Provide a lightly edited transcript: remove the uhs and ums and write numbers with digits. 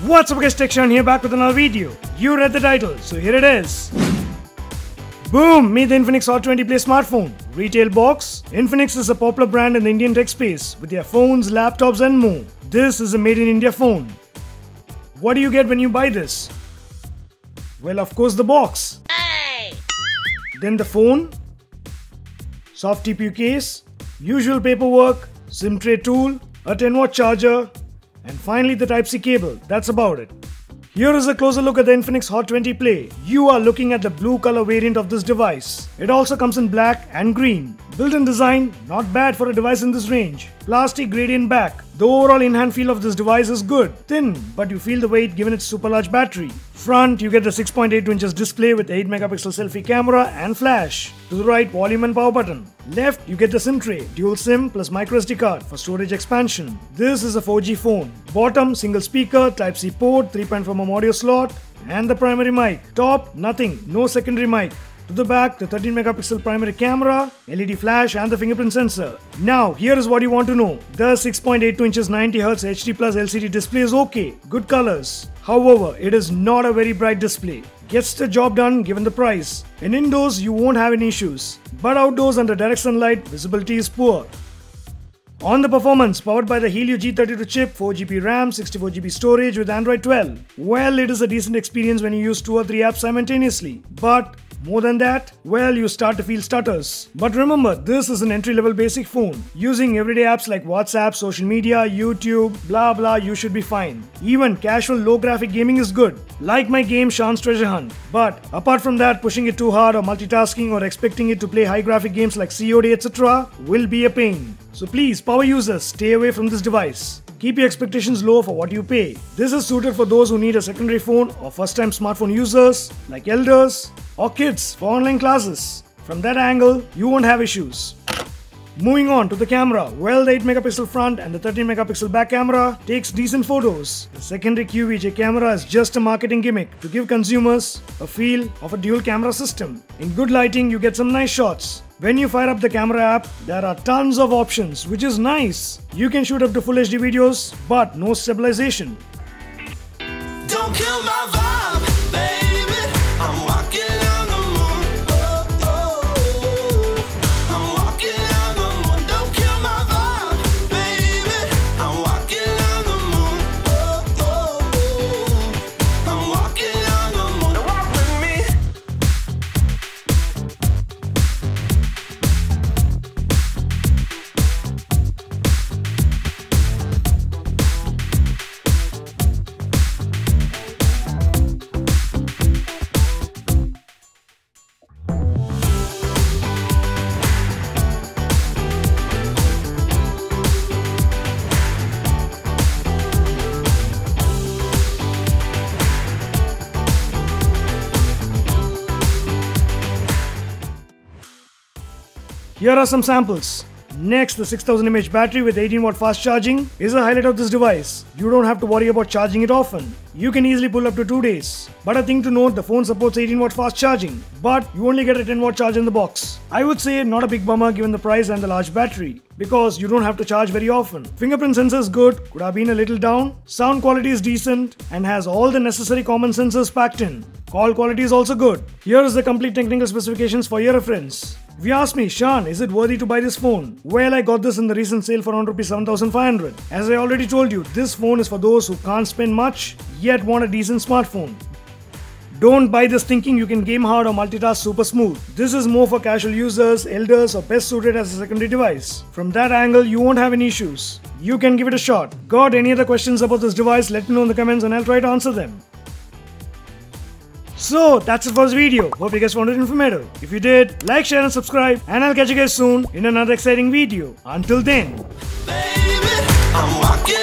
What's up guys, Shan here back with another video. You read the title, so here it is. Boom! Meet the Infinix Hot 20 Play smartphone. Retail box. Infinix is a popular brand in the Indian tech space with their phones, laptops and more. This is a made in India phone. What do you get when you buy this? Well, of course the box. Hey! Then the phone, soft TPU case, usual paperwork, SIM tray tool, a 10-watt charger, and finally the Type-C cable. That's about it. Here is a closer look at the Infinix Hot 20 Play. You are looking at the blue color variant of this device. It also comes in black and green. Built-in design, not bad for a device in this range. Plastic gradient back. The overall in-hand feel of this device is good. Thin, but you feel the weight given its super large battery. Front, you get the 6.82 inches display with 8 megapixel selfie camera and flash. To the right, volume and power button. Left, you get the SIM tray, dual SIM plus microSD card for storage expansion. This is a 4G phone. Bottom, single speaker, Type-C port, 3.4mm audio slot, and the primary mic. Top, nothing, no secondary mic. To the back, the 13 megapixel primary camera, LED flash and the fingerprint sensor. Now, here is what you want to know. The 6.82 inches 90Hz HD Plus LCD display is okay, good colors. However, it is not a very bright display. Gets the job done given the price. In indoors, you won't have any issues. But outdoors under direct sunlight, visibility is poor. On the performance, powered by the Helio G32 chip, 4GB RAM, 64GB storage with Android 12. Well, it is a decent experience when you use 2 or 3 apps simultaneously. But more than that, well, you start to feel stutters. But remember, this is an entry-level basic phone. Using everyday apps like WhatsApp, social media, YouTube, blah blah, you should be fine. Even casual low-graphic gaming is good, like my game Shan's Treasure Hunt. But apart from that, pushing it too hard or multitasking or expecting it to play high-graphic games like COD etc. will be a pain. So please, power users, stay away from this device. Keep your expectations low for what you pay. This is suited for those who need a secondary phone or first-time smartphone users, like elders or kids for online classes. From that angle, you won't have issues. Moving on to the camera, well, the 8 megapixel front and the 13 megapixel back camera takes decent photos. The secondary QVJ camera is just a marketing gimmick to give consumers a feel of a dual camera system. In good lighting, you get some nice shots. When you fire up the camera app, there are tons of options, which is nice. You can shoot up to full HD videos, but no stabilization. Don't kill my vibe, baby. I'm walking on the moon. Oh, oh, oh. I'm walking on the moon. Don't kill my vibe, baby. I'm walking on the moon. Oh, oh, oh. I'm walking on the moon. Now walk with me. Here are some samples. Next, the 6000 mAh battery with 18-watt fast charging is a highlight of this device. You don't have to worry about charging it often. You can easily pull up to 2 days. But a thing to note, the phone supports 18-watt fast charging, but you only get a 10-watt charge in the box. I would say not a big bummer given the price and the large battery, because you don't have to charge very often. Fingerprint sensor is good, could have been a little down. Sound quality is decent and has all the necessary common sensors packed in. Call quality is also good. Here is the complete technical specifications for your reference. If you ask me, Shan, is it worthy to buy this phone? Well, I got this in the recent sale for around Rs.7500. As I already told you, this phone is for those who can't spend much, yet want a decent smartphone. Don't buy this thinking you can game hard or multitask super smooth. This is more for casual users, elders or best suited as a secondary device. From that angle, you won't have any issues. You can give it a shot. Got any other questions about this device? Let me know in the comments and I'll try to answer them. So that's it for this video. Hope you guys found it informative. If you did, like, share and subscribe, and I'll catch you guys soon in another exciting video. Until then. Baby, I'm walking